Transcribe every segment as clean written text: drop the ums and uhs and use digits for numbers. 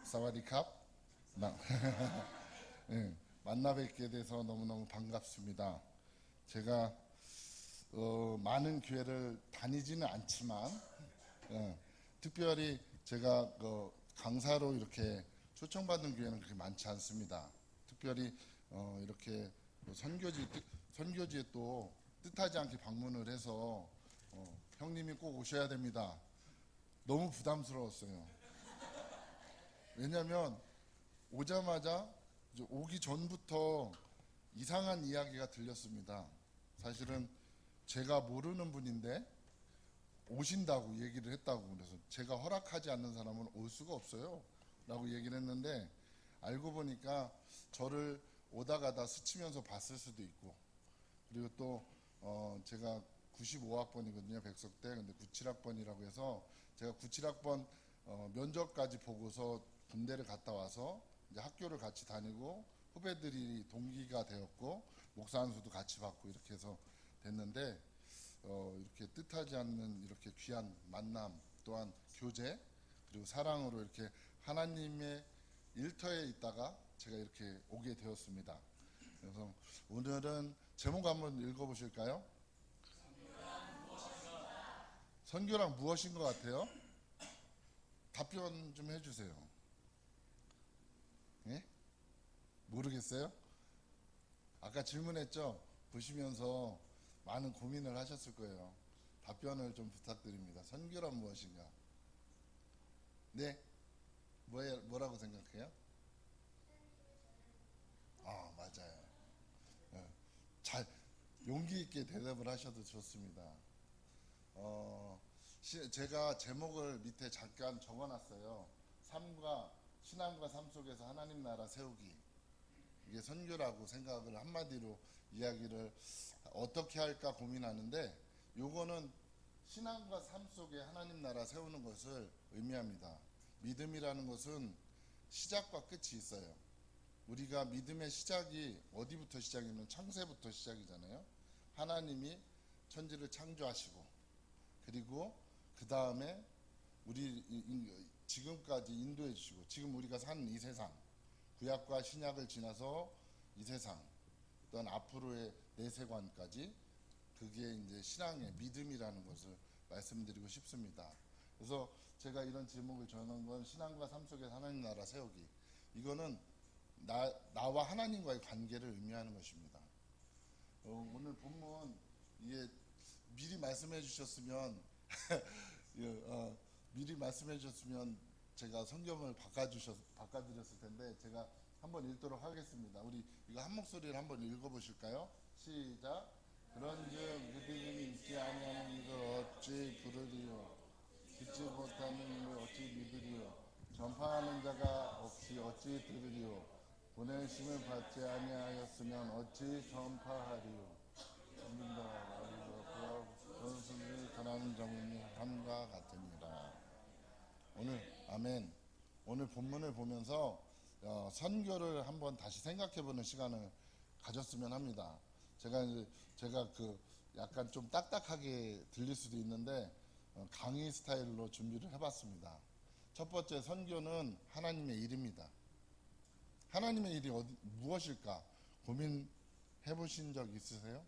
사와디캅. 나, 예, 만나 뵙게 돼서 너무너무 반갑습니다. 제가 많은 교회를 다니지는 않지만 특별히 제가 강사로 이렇게 초청받은 교회는 그렇게 많지 않습니다. 특별히 이렇게 선교지에 또 뜻하지 않게 방문을 해서 형님이 꼭 오셔야 됩니다. 너무 부담스러웠어요. 왜냐하면 오자마자 오기 전부터 이상한 이야기가 들렸습니다. 사실은 제가 모르는 분인데 오신다고 얘기를 했다고. 그래서 제가 허락하지 않는 사람은 올 수가 없어요 라고 얘기를 했는데, 알고 보니까 저를 오다 가다 스치면서 봤을 수도 있고, 그리고 또 제가 95학번이거든요 백석대. 근데 97학번이라고 해서 제가 97학번 면접까지 보고서 군대를 갔다 와서 이제 학교를 같이 다니고 후배들이 동기가 되었고 목사 안수도 같이 받고 이렇게 해서 됐는데, 이렇게 뜻하지 않는 이렇게 귀한 만남, 또한 교제, 그리고 사랑으로 이렇게 하나님의 일터에 있다가 제가 이렇게 오게 되었습니다. 그래서 오늘은 제목 한번 읽어보실까요? 선교랑 무엇인 것 같아요? 답변 좀 해주세요. 예? 모르겠어요? 아까 질문했죠? 보시면서 많은 고민을 하셨을 거예요. 답변을 좀 부탁드립니다. 선교란 무엇인가? 네? 뭐라고 생각해요? 맞아요. 예. 잘, 용기 있게 대답을 하셔도 좋습니다. 제가 제목을 밑에 잠깐 적어놨어요. 신앙과 삶 속에서 하나님 나라 세우기. 이게 선교라고 생각을 한마디로 이야기를 어떻게 할까 고민하는데, 요거는 신앙과 삶 속에 하나님 나라 세우는 것을 의미합니다. 믿음이라는 것은 시작과 끝이 있어요. 우리가 믿음의 시작이 어디부터 시작이면 창세부터 시작이잖아요. 하나님이 천지를 창조하시고, 그리고 그 다음에 우리 지금까지 인도해 주시고, 지금 우리가 사는 이 세상, 구약과 신약을 지나서 이 세상, 또한 앞으로의 내세관까지, 그게 이제 신앙의 믿음이라는 것을 말씀드리고 싶습니다. 그래서 제가 이런 제목을 정한 건 신앙과 삶 속에 하나님 나라 세우기. 이거는 나와 하나님과의 관계를 의미하는 것입니다. 오늘 본문, 이게 미리 말씀해 주셨으면 예, 미리 말씀해 주셨으면 제가 성경을 바꿔드렸을 텐데, 제가 한번 읽도록 하겠습니다. 우리 이거 한 목소리를 한번 읽어보실까요? 시작. 그런즉 믿음이 있지 아니하는 이를 어찌 부르리요? 듣지 못하는 이를 어찌 믿으리요? 전파하는 자가 없이 어찌 들으리요? 보내심을 받지 아니하였으면 어찌 전파하리요? 믿는다 우리가 원수를 전하는 자문이 함과 같으니라. 아멘. 오늘 본문을 보면서 선교를 한번 다시 생각해보는 시간을 가졌으면 합니다. 제가 약간 좀 딱딱하게 들릴 수도 있는데 강의 스타일로 준비를 해봤습니다. 첫 번째, 선교는 하나님의 일입니다. 하나님의 일이 무엇일까 고민해 보신 적 있으세요?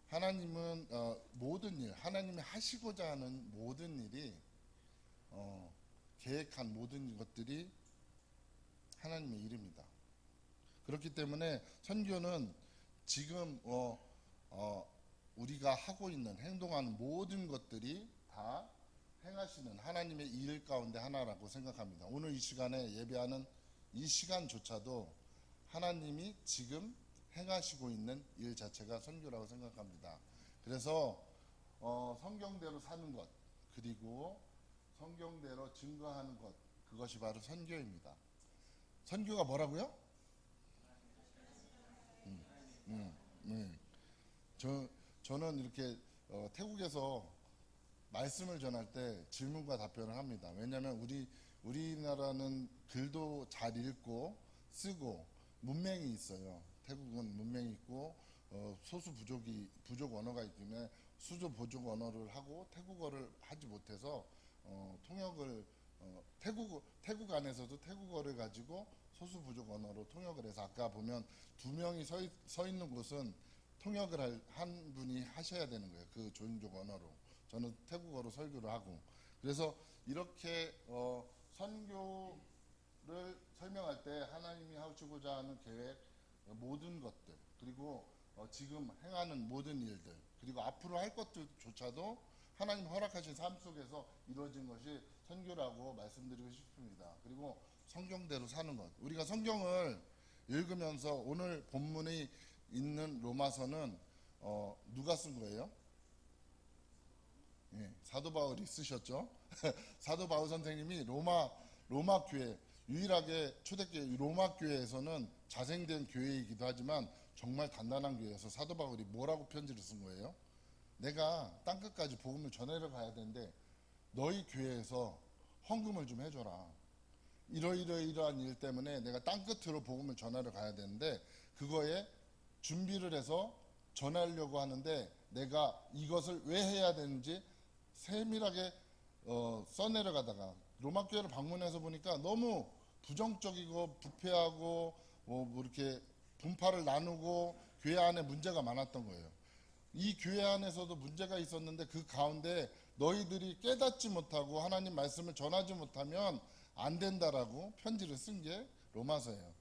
하나님은 모든 일, 하나님이 하시고자 하는 모든 일이, 계획한 모든 것들이 하나님의 일입니다. 그렇기 때문에 선교는 지금 우리가 하고 있는, 행동하는 모든 것들이 다 행하시는 하나님의 일 가운데 하나라고 생각합니다. 오늘 이 시간에 예배하는 이 시간조차도 하나님이 지금 행하시고 있는 일 자체가 선교라고 생각합니다. 그래서 성경대로 사는 것, 그리고 성경대로 증거하는 것, 그것이 바로 선교입니다. 선교가 뭐라고요? 음. 저는 이렇게 태국에서 말씀을 전할 때 질문과 답변을 합니다. 왜냐하면 우리나라는 글도 잘 읽고 쓰고 문맹이 있어요. 태국은 문맹이 있고 소수 부족 언어가 있기 때문에 수조 보족 언어를 하고 태국어를 하지 못해서 통역을 태국 안에서도 태국어를 가지고 소수 부족 언어로 통역을 해서 아까 보면 두 명이 서 있는 곳은 통역을 한 분이 하셔야 되는 거예요. 그 조인족 언어로. 저는 태국어로 설교를 하고. 그래서 이렇게 선교를 설명할 때 하나님이 하시고자 하는 계획, 모든 것들, 그리고 지금 행하는 모든 일들, 그리고 앞으로 할 것들조차도 하나님 허락하신 삶 속에서 이루어진 것이 선교라고 말씀드리고 싶습니다. 그리고 성경대로 사는 것. 우리가 성경을 읽으면서 오늘 본문이 있는 로마서는 누가 쓴 거예요? 예, 사도 바울이 쓰셨죠. 사도 바울 선생님이 로마 교회, 유일하게 초대교회 로마 교회에서는 자생된 교회이기도 하지만 정말 단단한 교회에서 사도 바울이 뭐라고 편지를 쓴 거예요? 내가 땅끝까지 복음을 전하러 가야 되는데 너희 교회에서 헌금을 좀 해줘라. 이러이러이러한 일 때문에 내가 땅끝으로 복음을 전하러 가야 되는데 그거에 준비를 해서 전하려고 하는데 내가 이것을 왜 해야 되는지 세밀하게 써내려가다가 로마 교회를 방문해서 보니까 너무 부정적이고 부패하고 뭐 이렇게 분파를 나누고 교회 안에 문제가 많았던 거예요. 이 교회 안에서도 문제가 있었는데 그 가운데 너희들이 깨닫지 못하고 하나님 말씀을 전하지 못하면 안 된다라고 편지를 쓴 게 로마서예요.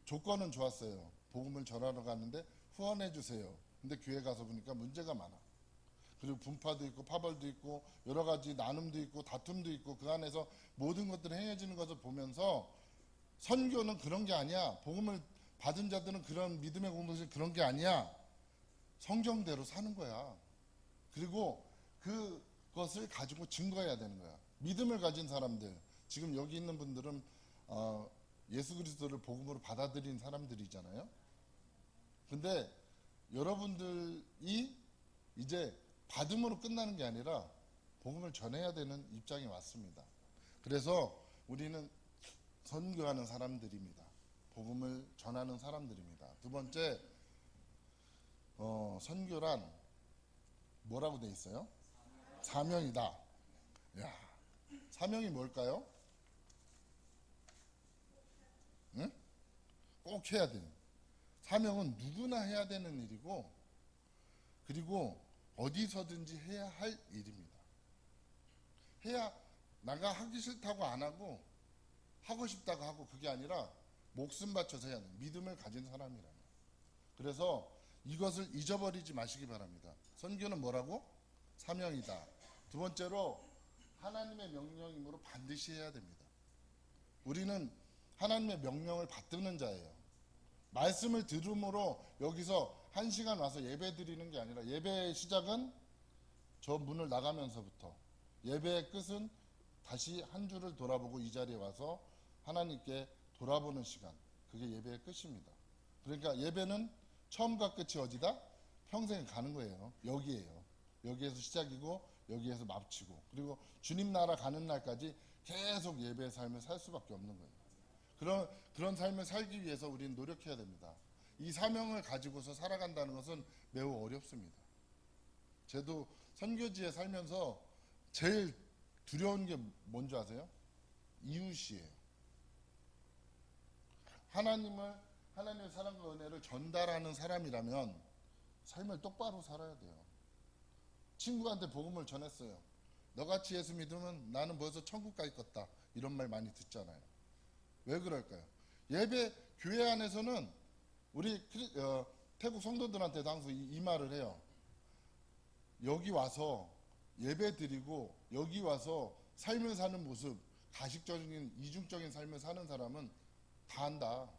조건은 좋았어요. 복음을 전하러 가는데 후원해 주세요. 근데 교회 가서 보니까 문제가 많아. 그리고 분파도 있고 파벌도 있고 여러 가지 나눔도 있고 다툼도 있고 그 안에서 모든 것들이 행해지는 것을 보면서 선교는 그런 게 아니야. 복음을 받은 자들은 그런 믿음의 공동체 그런 게 아니야. 성경대로 사는 거야. 그리고 그것을 가지고 증거해야 되는 거야. 믿음을 가진 사람들, 지금 여기 있는 분들은 예수 그리스도를 복음으로 받아들인 사람들이잖아요. 근데 여러분들이 이제 받음으로 끝나는 게 아니라 복음을 전해야 되는 입장이 왔습니다. 그래서 우리는 선교하는 사람들입니다. 복음을 전하는 사람들입니다. 두 번째, 선교란 뭐라고 돼 있어요? 사명이다. 야, 사명이 뭘까요? 응? 꼭 해야 되는. 사명은 누구나 해야 되는 일이고, 그리고 어디서든지 해야 할 일입니다. 해야, 내가 하기 싫다고 안 하고, 하고 싶다고 하고, 그게 아니라 목숨 바쳐서 해야 돼요. 믿음을 가진 사람이라면. 그래서 이것을 잊어버리지 마시기 바랍니다. 선교는 뭐라고? 사명이다. 두 번째로 하나님의 명령이므로 반드시 해야 됩니다. 우리는 하나님의 명령을 받드는 자예요. 말씀을 들음으로 여기서 1시간 와서 예배 드리는 게 아니라 예배의 시작은 저 문을 나가면서부터, 예배의 끝은 다시 한 주를 돌아보고 이 자리에 와서 하나님께 돌아보는 시간, 그게 예배의 끝입니다. 그러니까 예배는 처음과 끝이 어디다? 평생 가는 거예요. 여기에요. 여기에서 시작이고 여기에서 마치고, 그리고 주님 나라 가는 날까지 계속 예배의 삶을 살 수밖에 없는 거예요. 그런 삶을 살기 위해서 우리는 노력해야 됩니다. 이 사명을 가지고서 살아간다는 것은 매우 어렵습니다. 저도 선교지에 살면서 제일 두려운 게 뭔지 아세요? 이웃이에요. 하나님의 사랑과 은혜를 전달하는 사람이라면 삶을 똑바로 살아야 돼요. 친구한테 복음을 전했어요. 너같이 예수 믿으면 나는 벌써 천국 갈 것다. 이런 말 많이 듣잖아요. 왜 그럴까요? 예배 교회 안에서는 우리 태국 성도들한테도 항상 이 말을 해요. 여기 와서 예배 드리고 여기 와서 삶을 사는 모습, 가식적인 이중적인 삶을 사는 사람은 다 안다.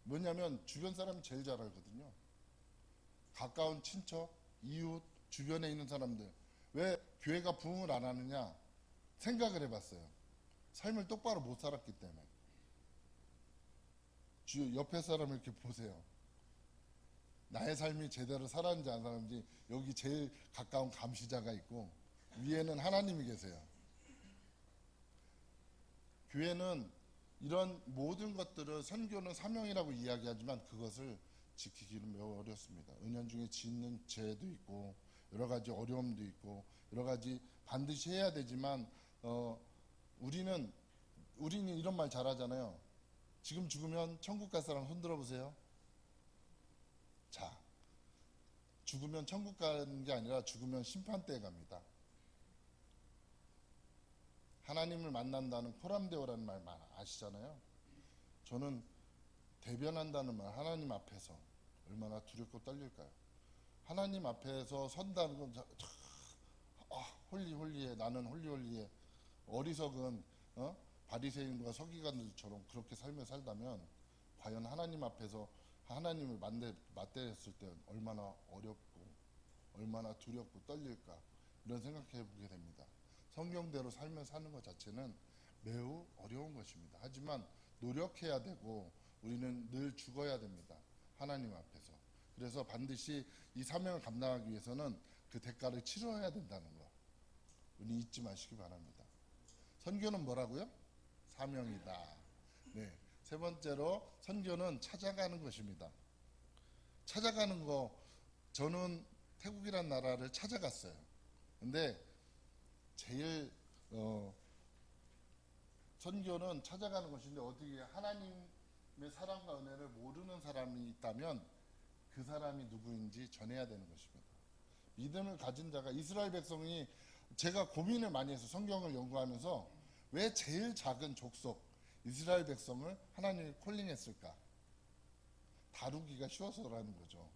뭐냐면 주변 사람이 제일 잘 알거든요. 가까운 친척, 이웃, 주변에 있는 사람들. 왜 교회가 부흥을 안 하느냐? 생각을 해봤어요. 삶을 똑바로 못 살았기 때문에. 옆에 사람을 이렇게 보세요. 나의 삶이 제대로 살았는지 안 살았는지. 여기 제일 가까운 감시자가 있고 위에는 하나님이 계세요. 교회는 이런 모든 것들을, 선교는 사명이라고 이야기하지만 그것을 지키기는 매우 어렵습니다. 은연중에 짓는 죄도 있고 여러 가지 어려움도 있고 여러 가지 반드시 해야 되지만 우리는 이런 말 잘하잖아요. 지금 죽으면 천국 갈 사람 손 들어보세요. 자, 죽으면 천국 가는 게 아니라 죽으면 심판대에 갑니다. 하나님을 만난다는 코람데오라는 말 아시잖아요. 저는 대변한다는 말, 하나님 앞에서 얼마나 두렵고 떨릴까요? 하나님 앞에서 선다는 건 홀리홀리해, 나는 홀리홀리해. 어리석은 바리새인과 서기관들처럼 그렇게 삶을 살다면 과연 하나님 앞에서 하나님을 맞대했을 때 얼마나 어렵고 얼마나 두렵고 떨릴까, 이런 생각해 보게 됩니다. 성경대로 삶을 사는 것 자체는 매우 어려운 것입니다. 하지만 노력해야 되고 우리는 늘 죽어야 됩니다. 하나님 앞에서. 그래서 반드시 이 사명을 감당하기 위해서는 그 대가를 치러야 된다는 거, 우리 잊지 마시기 바랍니다. 선교는 뭐라고요? 사명이다. 네. 세 번째로 선교는 찾아가는 것입니다. 찾아가는 거, 저는 태국이란 나라를 찾아갔어요. 근데 제일 선교는 찾아가는 것인데, 어떻게 하나님의 사랑과 은혜를 모르는 사람이 있다면 그 사람이 누구인지 전해야 되는 것입니다. 믿음을 가진 자가, 이스라엘 백성이, 제가 고민을 많이 해서 성경을 연구하면서 왜 제일 작은 족속 이스라엘 백성을 하나님이 콜링했을까? 다루기가 쉬워서라는 거죠.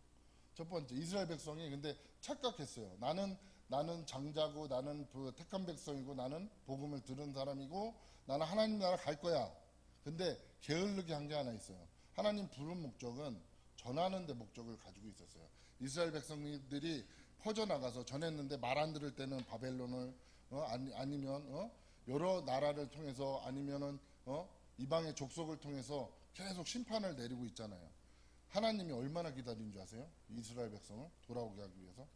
첫 번째, 이스라엘 백성이 근데 착각했어요. 나는 장자고, 나는 그 택한 백성이고, 나는 복음을 들은 사람이고, 나는 하나님 나라 갈 거야. 근데 게을르게 한 게 하나 있어요. 하나님 부른 목적은 전하는 데 목적을 가지고 있었어요. 이스라엘 백성들이 퍼져나가서 전했는데 말 안 들을 때는 바벨론을 아니면 여러 나라를 통해서, 아니면은 이방의 족속을 통해서 계속 심판을 내리고 있잖아요. 하나님이 얼마나 기다린 줄 아세요? 이스라엘 백성을 돌아오게 하기 위해서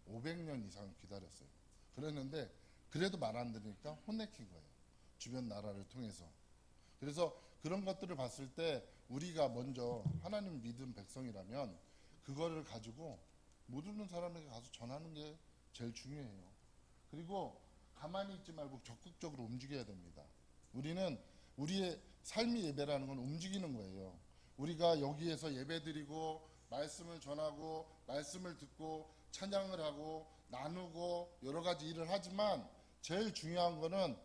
500년 이상 기다렸어요. 그랬는데 그래도 말 안 들으니까 혼내킨 거예요. 주변 나라를 통해서. 그래서 그런 것들을 봤을 때 우리가 먼저 하나님 믿은 백성이라면 그거를 가지고 모르는 사람에게 가서 전하는 게 제일 중요해요. 그리고 가만히 있지 말고 적극적으로 움직여야 됩니다. 우리는 우리의 삶이 예배라는 건 움직이는 거예요. 우리가 여기에서 예배드리고 말씀을 전하고 말씀을 듣고 찬양을 하고 나누고 여러 가지 일을 하지만 제일 중요한 거는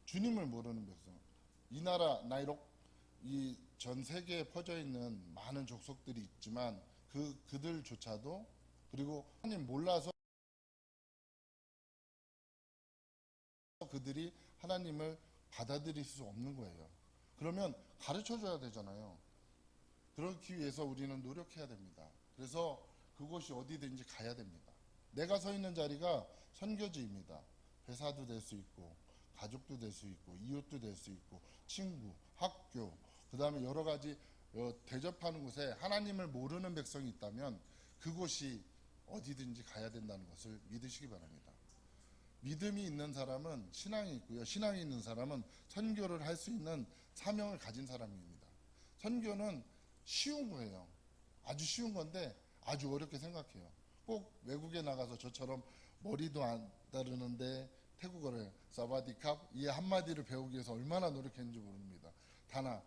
주님을 모르는 백성. 이 나라 나이록, 이 전 세계에 퍼져 있는 많은 족속들이 있지만 그들조차도, 그리고 하나님 몰라서 그들이 하나님을 받아들일 수 없는 거예요. 그러면 가르쳐 줘야 되잖아요. 그렇기 위해서 우리는 노력해야 됩니다. 그래서 그곳이 어디든지 가야 됩니다. 내가 서 있는 자리가 선교지입니다. 회사도 될 수 있고, 가족도 될 수 있고, 이웃도 될 수 있고, 친구, 학교, 그 다음에 여러 가지 대접하는 곳에 하나님을 모르는 백성이 있다면 그곳이 어디든지 가야 된다는 것을 믿으시기 바랍니다. 믿음이 있는 사람은 신앙이 있고요. 신앙이 있는 사람은 선교를 할 수 있는 사명을 가진 사람입니다. 선교는 쉬운 거예요. 아주 쉬운 건데 아주 어렵게 생각해요. 꼭 외국에 나가서 저처럼 머리도 안 따르는데 태국어를 사바디캅 이 한마디를 배우기 위해서 얼마나 노력했는지 모릅니다. 다나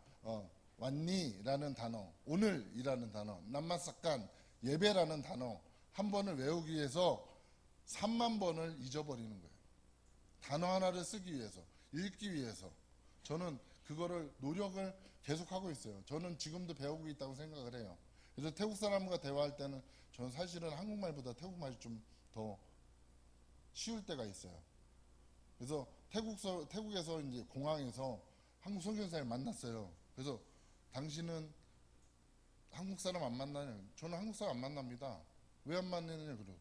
왔니라는 단어, 오늘이라는 단어, 남마삭간 예배라는 단어 한 번을 외우기 위해서 3만 번을 잊어버리는 거예요. 단어 하나를 쓰기 위해서, 읽기 위해서. 저는 그거를 노력을 계속하고 있어요. 저는 지금도 배우고 있다고 생각을 해요. 그래서 태국 사람과 대화할 때는 저는 사실은 한국말보다 태국말이 좀 더 쉬울 때가 있어요. 그래서 태국에서 이제 공항에서 한국 선교사를 만났어요. 그래서 당신은 한국 사람 안 만나냐? 저는 한국 사람 안 만납니다. 왜 안 만나느냐? 그래요.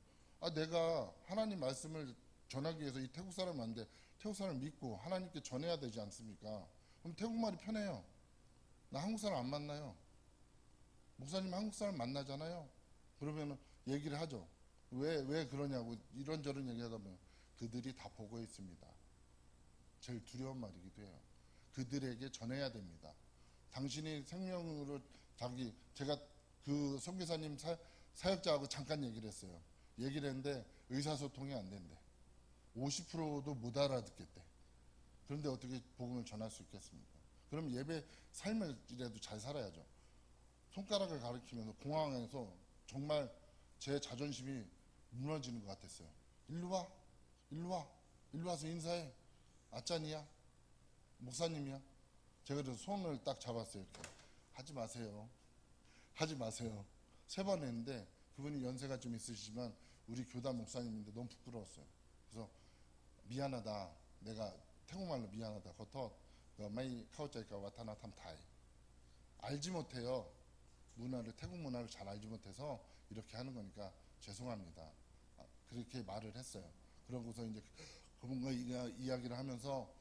내가 하나님 말씀을 전하기 위해서 이 태국 사람을 만데 태국 사람을 믿고 하나님께 전해야 되지 않습니까? 그럼 태국말이 편해요. 나 한국 사람 안 만나요. 목사님 한국 사람 만나잖아요. 그러면 얘기를 하죠. 왜 그러냐고 이런저런 얘기하다 보면 그들이 다 보고 있습니다. 제일 두려운 말이기도 해요. 그들에게 전해야 됩니다. 당신이 생명으로 제가 그 선교사님 사역자하고 잠깐 얘기를 했어요. 얘기를 했는데 의사소통이 안 된대. 50%도 못 알아듣겠대. 그런데 어떻게 복음을 전할 수 있겠습니까? 그럼 예배 삶을이라도 잘 살아야죠. 손가락을 가리키면서 공항에서 정말 제 자존심이 무너지는 것 같았어요. 일로 와, 일로 와, 일로 와서 인사해. 아짠이야, 목사님이야. 제가 그래서 손을 딱 잡았어요. 이렇게. 하지 마세요. 하지 마세요. 3번 했는데 그분이 연세가 좀 있으시지만 우리 교단 목사님인데 너무 부끄러웠어요. 그래서 미안하다. 내가 태국말로 미안하다. 거터 마이 카오짜이까 와타나탐 타이. 알지 못해요. 문화를 태국 문화를 잘 알지 못해서 이렇게 하는 거니까 죄송합니다. 그렇게 말을 했어요. 그러고서 이제 그분과 이야기를 하면서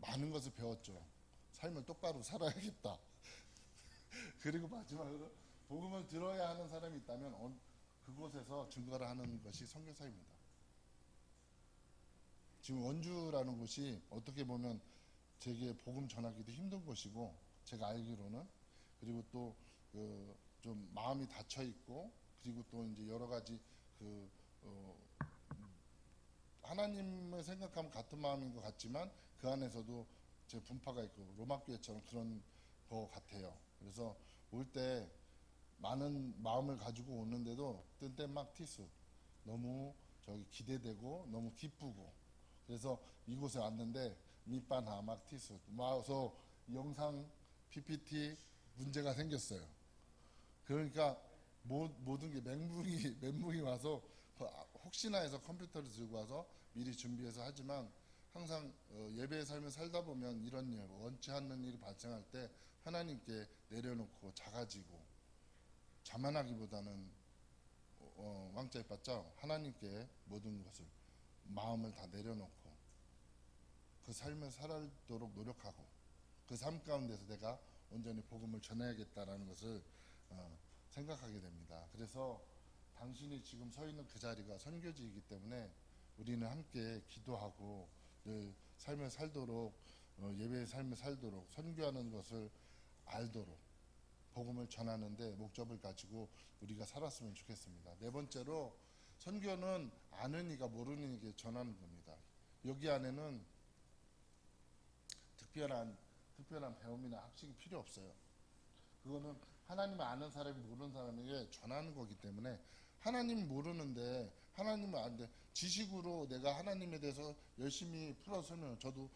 많은 것을 배웠죠. 삶을 똑바로 살아야겠다. 그리고 마지막으로 복음을 들어야 하는 사람이 있다면 그곳에서 증거를 하는 것이 선교사입니다. 지금 원주라는 곳이 어떻게 보면 제게 복음 전하기도 힘든 곳이고 제가 알기로는 그리고 또 좀 마음이 닫혀 있고 그리고 또 이제 여러 가지 그 하나님을 생각하면 같은 마음인 것 같지만 그 안에서도 제 분파가 있고 로마교회처럼 그런 것 같아요. 그래서 올 때 많은 마음을 가지고 오는데도 뜬때 막 티스 너무 저기 기대되고 너무 기쁘고 그래서 이곳에 왔는데 밑반하 막 티스 와서 영상 PPT 문제가 생겼어요. 그러니까 모든 게 멘붕이 와서 혹시나 해서 컴퓨터를 들고 와서 미리 준비해서 하지만 항상 예배의 삶을 살다 보면 이런 일, 원치 않는 일이 발생할 때 하나님께 내려놓고 작아지고 자만하기보다는 왕자의 바짝 하나님께 모든 것을 마음을 다 내려놓고 그 삶을 살도록 노력하고 그 삶 가운데서 내가 온전히 복음을 전해야겠다라는 것을 생각하게 됩니다. 그래서 당신이 지금 서 있는 그 자리가 선교지이기 때문에 우리는 함께 기도하고 늘 삶을 살도록 예배의 삶을 살도록 선교하는 것을 알도록 복음을 전하는데 목적을 가지고 우리가 살았으면 좋겠습니다. 4번째로 선교는 아는 이가 모르는 이에게 전하는 겁니다. 여기 안에는 특별한 배움이나 학식이 필요 없어요. 그거는 하나님을 아는 사람이 모르는 사람에게 전하는 거기 때문에 하나님 모르는데 하나님을 아는데 지식으로 내가 하나님에 대해서 열심히 풀어서면 저도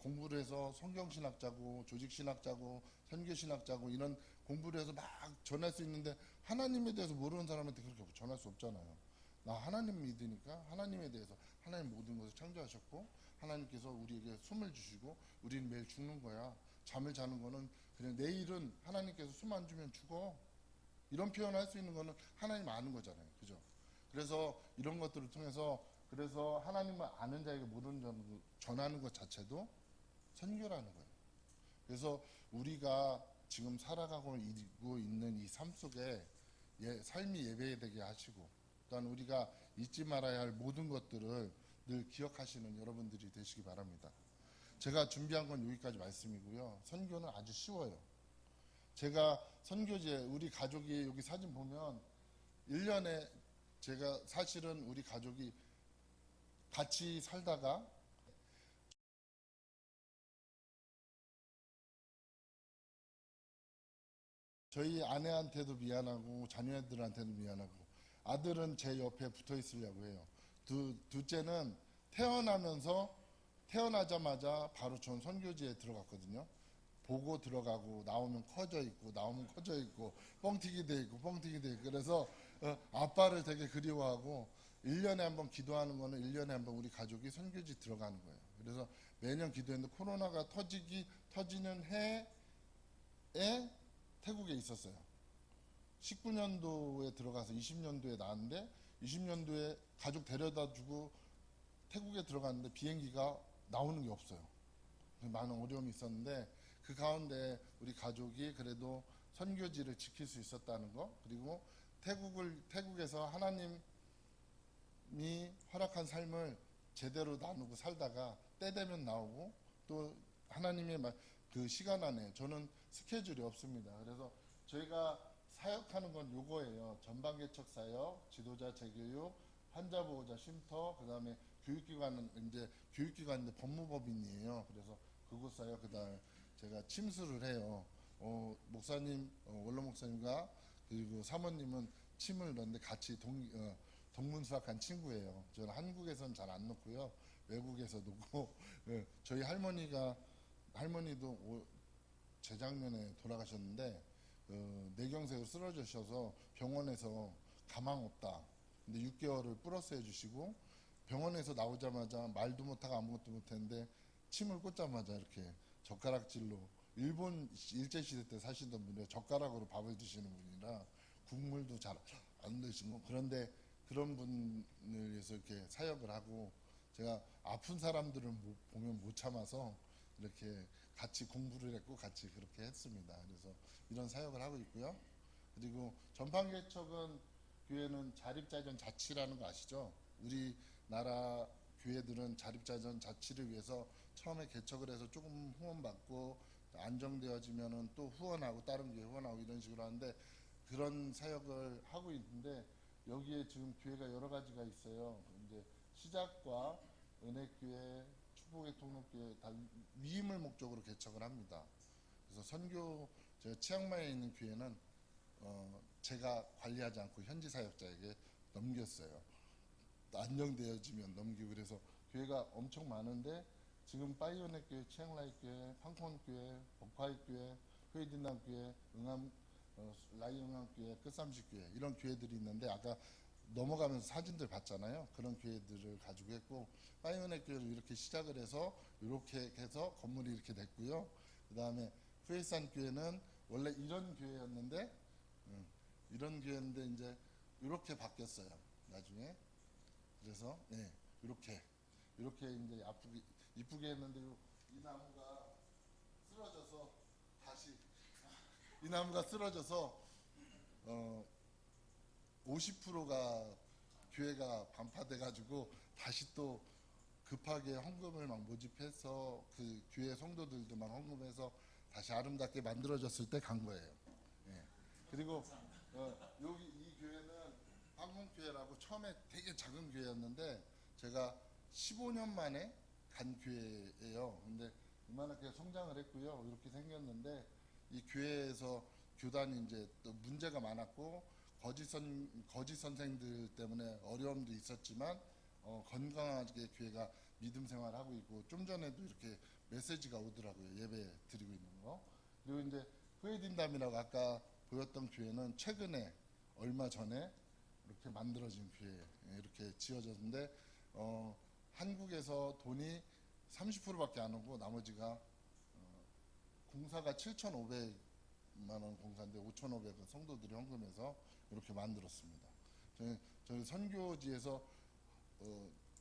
공부를 해서 성경신학자고 조직신학자고 선교신학자고 이런 공부를 해서 막 전할 수 있는데 하나님에 대해서 모르는 사람한테 그렇게 전할 수 없잖아요. 나 하나님 믿으니까 하나님에 대해서 하나님 모든 것을 창조하셨고 하나님께서 우리에게 숨을 주시고 우리는 매일 죽는 거야. 잠을 자는 거는 그냥 내일은 하나님께서 숨 안 주면 죽어. 이런 표현을 할 수 있는 거는 하나님 아는 거잖아요. 그죠? 그래서 이런 것들을 통해서 그래서 하나님을 아는 자에게 모르는 전하는 것 자체도 선교라는 거예요. 그래서 우리가 지금 살아가고 있는 이 삶 속에 삶이 예배되게 하시고 또한 우리가 잊지 말아야 할 모든 것들을 늘 기억하시는 여러분들이 되시기 바랍니다. 제가 준비한 건 여기까지 말씀이고요. 선교는 아주 쉬워요. 제가 선교지에 우리 가족이 여기 사진 보면 1년에 제가 사실은 우리 가족이 같이 살다가 저희 아내한테도 미안하고 자녀들한테도 미안하고 아들은 제 옆에 붙어 있으려고 해요. 둘째는 태어나자마자 바로 전 선교지에 들어갔거든요. 보고 들어가고 나오면 커져 있고 나오면 커져 있고 뻥튀기 돼 있고 뻥튀기 돼 있고 그래서 아빠를 되게 그리워하고 1년에 한 번 기도하는 거는 1년에 한 번 우리 가족이 선교지 들어가는 거예요. 그래서 매년 기도했는데 코로나가 터지는 해에 태국에 있었어요. 19년도에 들어가서 20년도에 나왔는데 20년도에 가족 데려다 주고 태국에 들어갔는데 비행기가 나오는 게 없어요. 많은 어려움이 있었는데 그 가운데 우리 가족이 그래도 선교지를 지킬 수 있었다는 거 그리고 태국에서 하나님이 허락한 삶을 제대로 나누고 살다가 때 되면 나오고 또 하나님의 그 시간 안에 저는 스케줄이 없습니다. 그래서 저희가 사역하는 건 요거예요. 전방개척 사역, 지도자 재교육, 환자 보호자 쉼터, 그다음에 교육기관은 이제 교육기관인데 법무법인이에요. 그래서 그곳사요. 그다음에 제가 침수를 해요. 목사님, 원로 목사님과 그리고 사모님은 침을 넣는데 같이 동문수학한 친구예요. 저는 한국에선 잘 안 넣고요. 외국에서 놓고 예, 저희 할머니도 재작년에 돌아가셨는데 뇌경색으로 쓰러지셔서 병원에서 가망 없다. 근데 6개월을 플러스 해주시고 병원에서 나오자마자 말도 못하고 아무것도 못했는데 침을 꽂자마자 이렇게 젓가락질로 일본 일제시대 때 사시던 분이라 젓가락으로 밥을 드시는 분이라 국물도 잘 안 드시고 그런데 그런 분을 위해서 이렇게 사역을 하고 제가 아픈 사람들을 보면 못 참아서 이렇게 같이 공부를 했고 같이 그렇게 했습니다. 그래서 이런 사역을 하고 있고요. 그리고 전판개척은 교회는 자립자전 자치라는 거 아시죠? 우리나라 교회들은 자립자전 자치를 위해서 처음에 개척을 해서 조금 후원받고 안정되어지면은 또 후원하고 다른 교회 후원하고 이런 식으로 하는데 그런 사역을 하고 있는데 여기에 지금 교회가 여러 가지가 있어요. 이제 시작과 은혜교회, 축복의 통로교회 다 위임을 목적으로 개척을 합니다. 그래서 선교 제가 치앙마이에 있는 교회는 제가 관리하지 않고 현지 사역자에게 넘겼어요. 안정되어지면 넘기고 그래서 교회가 엄청 많은데 지금 파이오넷 교회, 치앙라이 교회, 팡콘 교회, 복파이 교회, 회이딘당 교회, 라이응암 교회, 끝삼식 교회 이런 교회들이 있는데 아까 넘어가면서 사진들 봤잖아요. 그런 교회들을 가지고 했고 파이오넷 교회를 이렇게 시작을 해서 이렇게 해서 건물이 이렇게 됐고요. 그 다음에 후에산 교회는 원래 이런 교회였는데 이런 교회인데 이제 이렇게 바뀌었어요. 나중에 그래서 네, 이렇게 이제 이쁘게 했는데 이 나무가 쓰러져서 다시 이 나무가 쓰러져서 50%가 교회가 반파돼 가지고 다시 또 급하게 헌금을 막 모집해서 그 교회 성도들도 막 헌금해서 다시 아름답게 만들어졌을 때 간 거예요. 예. 그리고 여기 이 교회는 한국교회라고 처음에 되게 작은 교회였는데 제가 15년 만에 간 교회예요. 근데 이만하게 성장을 했고요. 이렇게 생겼는데 이 교회에서 교단이 이제 또 문제가 많았고 거짓 선생들 때문에 어려움도 있었지만 건강하게 교회가 믿음 생활하고 있고 좀 전에도 이렇게 메시지가 오더라고요. 예배 드리고 있는 거. 그리고 이제 후에딘담이라고 아까 보였던 교회는 최근에 얼마 전에 이렇게 만들어진 교회 이렇게 지어졌는데 한국에서 돈이 30%밖에 안 오고 나머지가 공사가 7,500만 원 공사인데 5,500은 성도들이 헌금해서 이렇게 만들었습니다. 저희 선교지에서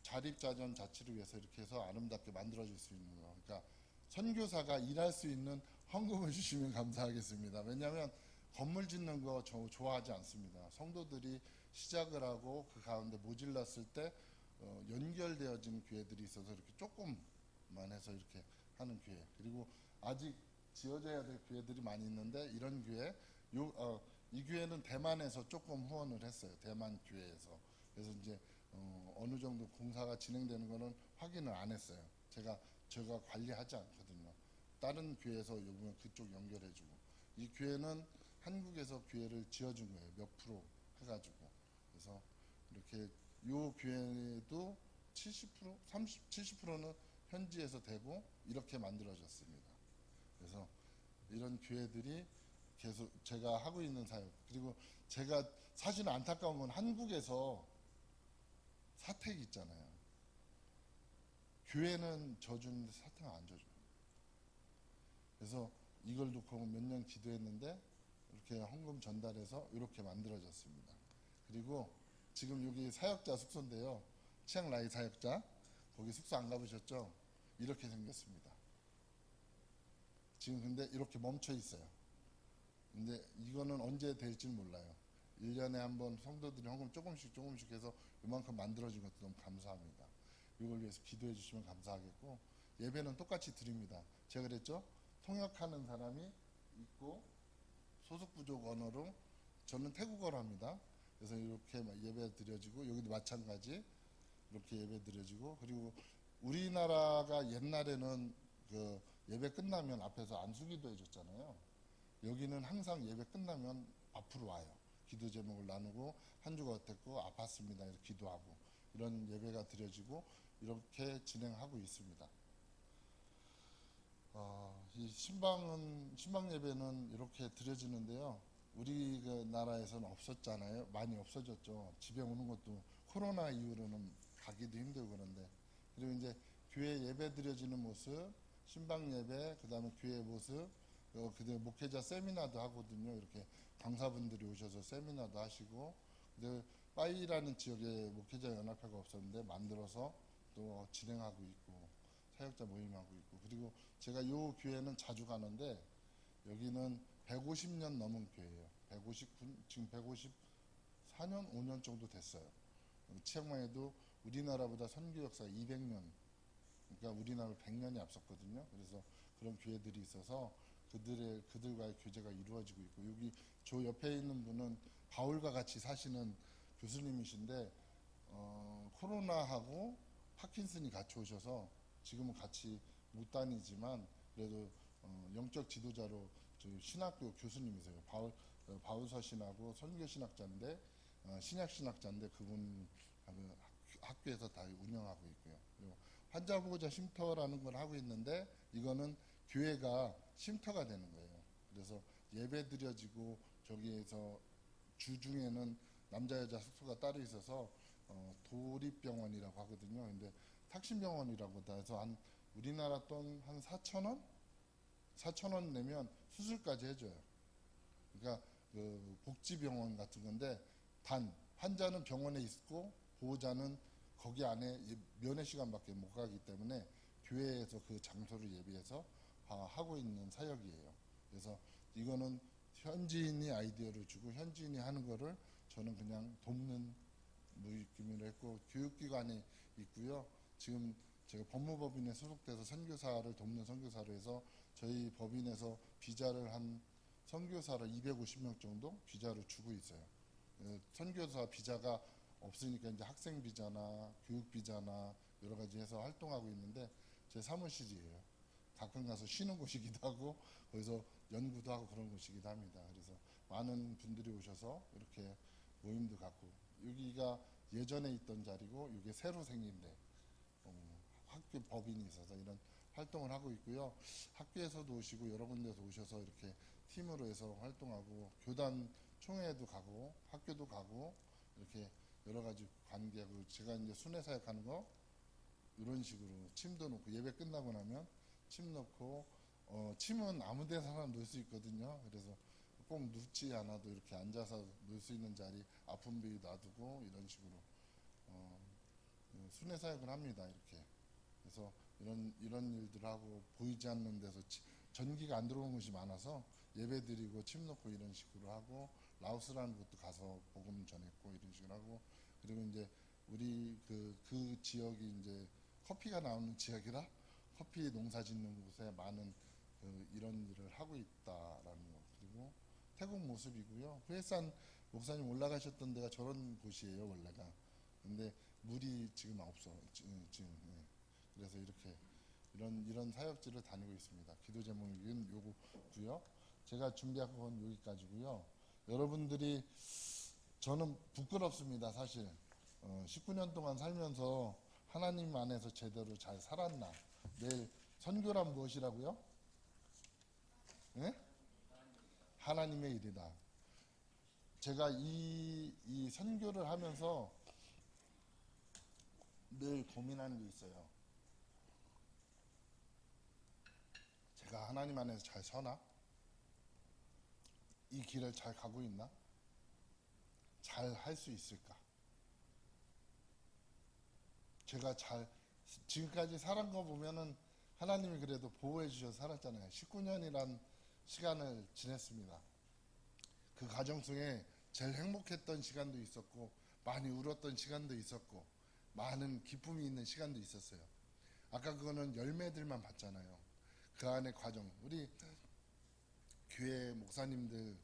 자립자전 자치를 위해서 이렇게 해서 아름답게 만들어질 수 있는 거. 그러니까 선교사가 일할 수 있는 헌금을 주시면 감사하겠습니다. 왜냐하면 건물 짓는 거 저 좋아하지 않습니다. 성도들이 시작을 하고 그 가운데 모질랐을 때 연결되어진 교회들이 있어서 이렇게 조금만 해서 이렇게 하는 교회. 그리고 아직 지어져야 될 교회들이 많이 있는데 이런 교회, 이 교회는 대만에서 조금 후원을 했어요. 대만 교회에서. 그래서 이제 어느 정도 공사가 진행되는 거는 확인을 안 했어요. 제가 관리하지 않거든요. 다른 교회에서 요구면 그쪽 연결해주고 이 교회는 한국에서 교회를 지어준 거예요. 몇 프로 해가지고 그래서 이렇게 요 교회도 70% 30 70%는 현지에서 되고 이렇게 만들어졌습니다. 그래서 이런 교회들이 계속 제가 하고 있는 사역 그리고 제가 사실 안타까운 건 한국에서 사택이 있잖아요. 교회는 져주는데 사택은 안 져줘요. 그래서 이걸 놓고 몇 년 기도했는데 이렇게 헌금 전달해서 이렇게 만들어졌습니다. 그리고 지금 여기 사역자 숙소인데요. 치앙라이 사역자 거기 숙소 안 가보셨죠? 이렇게 생겼습니다. 지금 근데 이렇게 멈춰 있어요. 근데 이거는 언제 될지 몰라요. 1년에 한번 성도들이 헌금 조금씩 해서 이만큼 만들어진 것도 너무 감사합니다. 이걸 위해서 기도해 주시면 감사하겠고 예배는 똑같이 드립니다. 제가 그랬죠? 통역하는 사람이 있고 소속 부족 언어로 저는 태국어로 합니다. 그래서 이렇게 예배 드려지고 여기도 마찬가지 이렇게 예배 드려지고 그리고 우리나라가 옛날에는 그 예배 끝나면 앞에서 안수기도 해줬잖아요. 여기는 항상 예배 끝나면 앞으로 와요. 기도 제목을 나누고 한 주가 어땠고 아팠습니다. 이렇게 기도하고 이런 예배가 드려지고 이렇게 진행하고 있습니다. 이 신방 예배는 이렇게 드려지는데요. 우리 그 나라에서는 없었잖아요. 많이 없어졌죠. 집에 오는 것도 코로나 이후로는 가기도 힘들고 그런데 그리고 이제 교회 예배 드려지는 모습, 신방 예배, 그다음에 교회 모습, 그다음에 목회자 세미나도 하거든요. 이렇게 강사분들이 오셔서 세미나도 하시고, 근데 빠이라는 지역에 목회자 연합회가 없었는데 만들어서 또 진행하고 있고 사역자 모임하고 있고 그리고 제가 요 교회는 자주 가는데 여기는 150년 넘은 교회예요. 159 지금 154년 5년 정도 됐어요. 치앙마이도 우리나라보다 선교 역사가 200년 그러니까 우리나라 100년이 앞섰거든요. 그래서 그런 교회들이 있어서 그들과의 교제가 이루어지고 있고 여기 저 옆에 있는 분은 바울과 같이 사시는 교수님이신데 코로나하고 파킨슨이 같이 오셔서 지금은 같이 못 다니지만 그래도 영적 지도자로 신학교 교수님이세요. 바울서 신하고 선교 신학자인데 신약 신학자인데 그분 학교에서 다 운영하고 있고요. 그리고 환자 보호자 쉼터라는 걸 하고 있는데 이거는 교회가 쉼터가 되는 거예요. 그래서 예배 드려지고 저기에서 주중에는 남자 여자 숙소가 따로 있어서 도립병원이라고 하거든요. 근데 탁신병원이라고 해서 한 우리나라 돈 한 4천 원? 4천 원 내면 수술까지 해줘요. 그러니까 그 복지병원 같은 건데 단 환자는 병원에 있고 보호자는 거기 안에 면회 시간밖에 못 가기 때문에 교회에서 그 장소를 예비해서 하고 있는 사역이에요. 그래서 이거는 현지인이 아이디어를 주고 현지인이 하는 거를 저는 그냥 돕는 느낌으로 했고 교육기관이 있고요. 지금 제가 법무법인에 소속돼서 선교사를 돕는 선교사로 해서 저희 법인에서 비자를 한 선교사를 250명 정도 비자를 주고 있어요. 선교사 비자가 없으니까 이제 학생 비자나 교육 비자나 여러 가지 해서 활동하고 있는데 제 사무실이에요. 가끔 가서 쉬는 곳이기도 하고 거기서 연구도 하고 그런 곳이기도 합니다. 그래서 많은 분들이 오셔서 이렇게 모임도 갖고 여기가 예전에 있던 자리고 이게 새로 생긴데 학교 법인이 있어서 이런 활동을 하고 있고요. 학교에서도 오시고 여러 군데서 오셔서 이렇게 팀으로 해서 활동하고 교단 총회도 가고 학교도 가고 이렇게 여러 가지 관계하고 제가 이제 순회 사역하는 거 이런 식으로 침도 놓고 예배 끝나고 나면 침 놓고 침은 아무 데서나 놓을 수 있거든요. 그래서 꼭 눕지 않아도 이렇게 앉아서 놓을 수 있는 자리 아픈 부위 놔두고 이런 식으로 순회 사역을 합니다. 이렇게 그래서 이런 일들 하고 보이지 않는 데서 전기가 안 들어오는 곳이 많아서 예배 드리고 침 놓고 이런 식으로 하고 라오스라는 곳도 가서 복음 전했고 이런 식으로 하고 그리고 이제 우리 그 지역이 이제 커피가 나오는 지역이라 커피 농사 짓는 곳에 많은 이런 일을 하고 있다라는 거 그리고 태국 모습이고요. 후에산 목사님 올라가셨던 데가 저런 곳이에요 원래가. 근데 물이 지금 없어 지금 네. 그래서 이렇게 이런 사역지를 다니고 있습니다. 기도 제목은 요거고요. 제가 준비한 건 여기까지고요. 여러분들이 저는 부끄럽습니다. 사실 19년 동안 살면서 하나님 안에서 제대로 잘 살았나. 내일 선교란 무엇이라고요? 네? 하나님의 일이다. 제가 이 선교를 하면서 늘 고민하는 게 있어요. 제가 하나님 안에서 잘 서나? 이 길을 잘 가고 있나? 잘 할 수 있을까? 제가 지금까지 살은 거 보면은 하나님이 그래도 보호해 주셔서 살았잖아요. 19년이란 시간을 지냈습니다. 그 과정 중에 제일 행복했던 시간도 있었고 많이 울었던 시간도 있었고 많은 기쁨이 있는 시간도 있었어요. 아까 그거는 열매들만 봤잖아요. 그 안에 과정 우리 교회 목사님들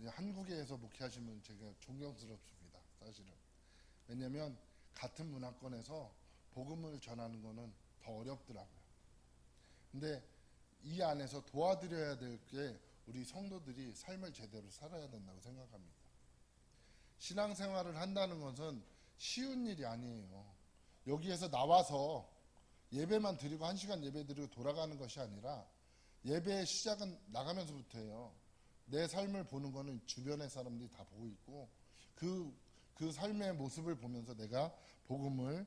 한국에서 목회하시면 제가 존경스럽습니다. 사실은. 왜냐면 같은 문화권에서 복음을 전하는 거는 더 어렵더라고요. 근데 이 안에서 도와드려야 될 게 우리 성도들이 삶을 제대로 살아야 된다고 생각합니다. 신앙생활을 한다는 것은 쉬운 일이 아니에요. 여기에서 나와서 예배만 드리고 1시간 예배 드리고 돌아가는 것이 아니라 예배의 시작은 나가면서부터예요. 내 삶을 보는 거는 주변의 사람들이 다 보고 있고 그 삶의 모습을 보면서 내가 복음을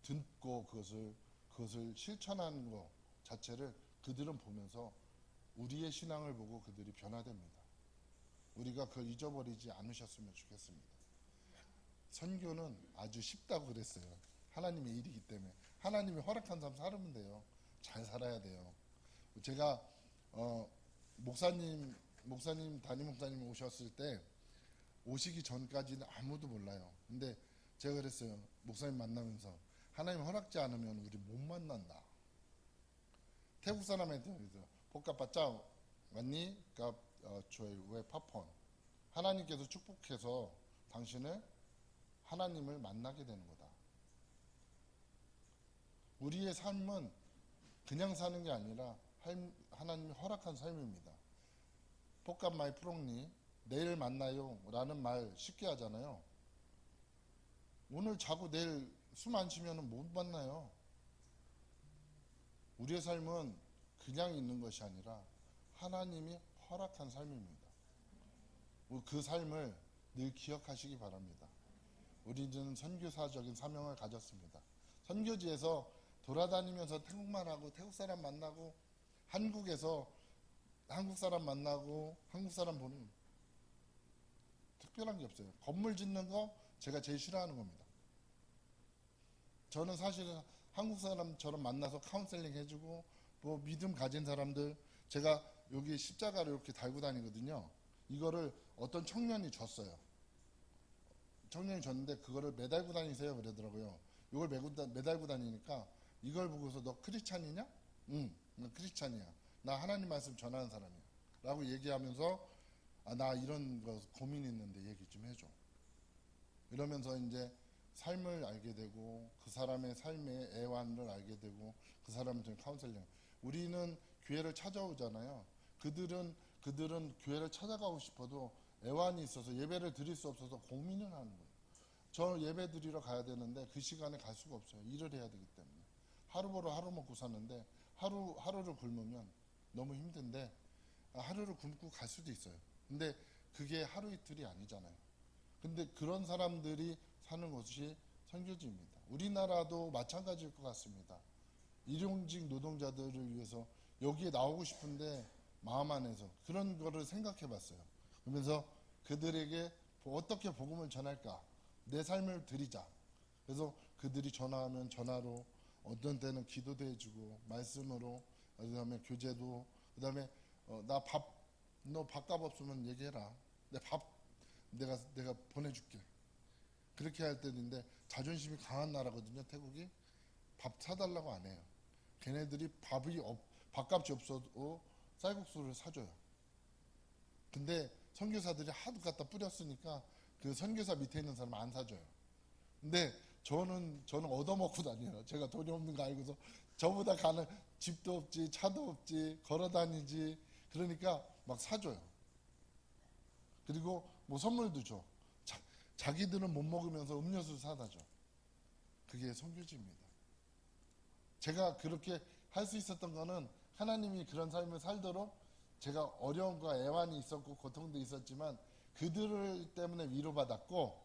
듣고 그것을 실천하는 것 자체를 그들은 보면서 우리의 신앙을 보고 그들이 변화됩니다. 우리가 그걸 잊어버리지 않으셨으면 좋겠습니다. 선교는 아주 쉽다고 그랬어요. 하나님의 일이기 때문에 하나님이 허락한 삶 살면 돼요. 잘 살아야 돼요. 제가 담임 목사님 오셨을 때 오시기 전까지는 아무도 몰라요. 근데 제가 그랬어요. 목사님 만나면서 하나님 허락지 않으면 우리 못 만난다. 태국 사람한테 그래서 복갑받자 왔니? 저희 왜 파폰 하나님께서 축복해서 당신을 하나님을 만나게 되는 거다. 우리의 삶은 그냥 사는 게 아니라 하나님이 허락한 삶입니다. 복갑마이 프롱니 내일 만나요 라는 말 쉽게 하잖아요. 오늘 자고 내일 숨 안 쉬면 못 만나요. 우리의 삶은 그냥 있는 것이 아니라 하나님이 허락한 삶입니다. 그 삶을 늘 기억하시기 바랍니다. 우리는 선교사적인 사명을 가졌습니다. 선교지에서 돌아다니면서 태국말 하고 태국 사람 만나고 한국에서 한국 사람 만나고 한국 사람 보는 특별한 게 없어요. 건물 짓는 거 제가 제일 싫어하는 겁니다. 저는 사실은 한국 사람처럼 만나서 카운셀링 해주고 뭐 믿음 가진 사람들 제가 여기 십자가를 이렇게 달고 다니거든요. 이거를 어떤 청년이 줬어요. 청년이 줬는데 그거를 매달고 다니세요 그러더라고요. 이걸 매달고 다니니까 이걸 보고서 너 크리스찬이냐? 응, 나 크리스찬이야. 나 하나님 말씀 전하는 사람이야. 라고 얘기하면서 나 이런 거 고민 있는데 얘기 좀 해줘. 이러면서 이제 삶을 알게 되고 그 사람의 삶의 애환을 알게 되고 그 사람한테 카운셀링. 우리는 교회를 찾아오잖아요. 그들은 교회를 찾아가고 싶어도 애환이 있어서 예배를 드릴 수 없어서 고민을 하는 거예요. 저 예배 드리러 가야 되는데 그 시간에 갈 수가 없어요. 일을 해야 되기 때문에. 하루 벌어 하루 먹고 사는데 하루를 굶으면 너무 힘든데 하루를 굶고 갈 수도 있어요. 근데 그게 하루 이틀이 아니잖아요. 근데 그런 사람들이 사는 곳이 선교지입니다. 우리나라도 마찬가지일 것 같습니다. 일용직 노동자들을 위해서 여기에 나오고 싶은데 마음 안에서 그런 거를 생각해 봤어요. 그러면서 그들에게 어떻게 복음을 전할까? 내 삶을 드리자. 그래서 그들이 전화하면 전화로 어떤 때는 기도도 해주고 말씀으로 그다음에 교제도 그다음에 너 밥값 없으면 얘기해라. 내가 보내줄게. 그렇게 할 때인데 자존심이 강한 나라거든요. 태국이 밥 사달라고 안 해요. 걔네들이 밥값이 없어도 쌀국수를 사줘요. 근데 선교사들이 하도 갖다 뿌렸으니까 그 선교사 밑에 있는 사람은 안 사줘요. 근데 저는 얻어먹고 다녀요. 제가 돈이 없는 거 알고서 저보다 가는 집도 없지 차도 없지 걸어 다니지 그러니까 막 사줘요. 그리고 뭐 선물도 줘. 자기들은 못 먹으면서 음료수 사다 줘. 그게 선교지입니다. 제가 그렇게 할 수 있었던 거는 하나님이 그런 삶을 살도록 제가 어려움과 애환이 있었고 고통도 있었지만 그들을 때문에 위로받았고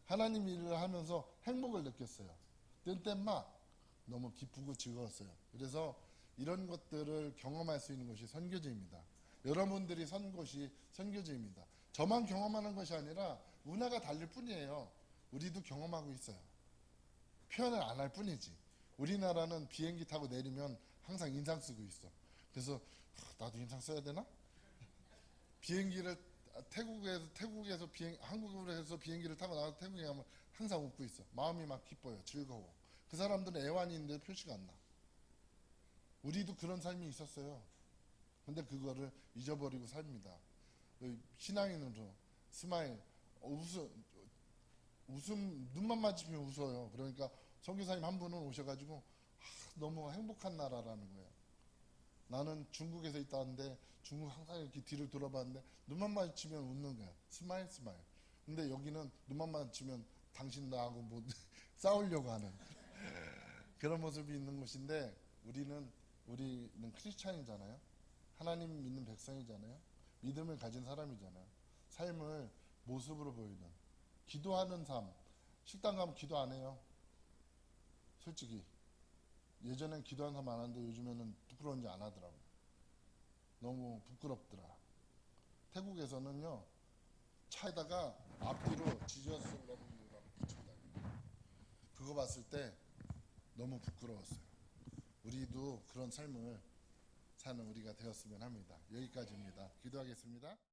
하나님 일을 하면서 행복을 느꼈어요. 뜬땐막 너무 기쁘고 즐거웠어요. 그래서 이런 것들을 경험할 수 있는 것이 선교지입니다. 여러분들이 선 곳이 선교지입니다. 저만 경험하는 것이 아니라 문화가 다를 뿐이에요. 우리도 경험하고 있어요. 표현을 안 할 뿐이지. 우리나라는 비행기 타고 내리면 항상 인상 쓰고 있어. 그래서 나도 인상 써야 되나? 비행기를 태국에서 한국으로 해서 비행기를 타고 나와서 태국에 가면 항상 웃고 있어. 마음이 막 기뻐요. 즐거워. 그 사람들은 애환이 있는데 표시가 안 나. 우리도 그런 삶이 있었어요. 근데 그거를 잊어버리고 삽니다. 신앙인으로 스마일, 눈만 마주치면 웃어요. 그러니까 선교사님 한 분은 오셔가지고 너무 행복한 나라라는 거예요. 나는 중국에서 있다는데 중국 항상 이렇게 뒤를 돌아봤는데 눈만 마주치면 웃는 거야. 스마일 스마일. 근데 여기는 눈만 마주치면 당신 나하고 뭐 싸우려고 하는 그런 모습이 있는 곳인데 우리는 크리스찬이잖아요. 하나님 믿는 백성이잖아요. 믿음을 가진 사람이잖아요. 삶을 모습으로 보이는 기도하는 삶. 식당 가면 기도 안 해요. 솔직히 예전엔 기도하는 사람 많았는데 요즘에는 부끄러운지 안 하더라고요. 너무 부끄럽더라. 태국에서는요 차에다가 앞뒤로 지저스 러브유라고 붙이고 다녀요. 그거 봤을 때 너무 부끄러웠어요. 우리도 그런 삶을 사는 우리가 되었으면 합니다. 여기까지입니다. 기도하겠습니다.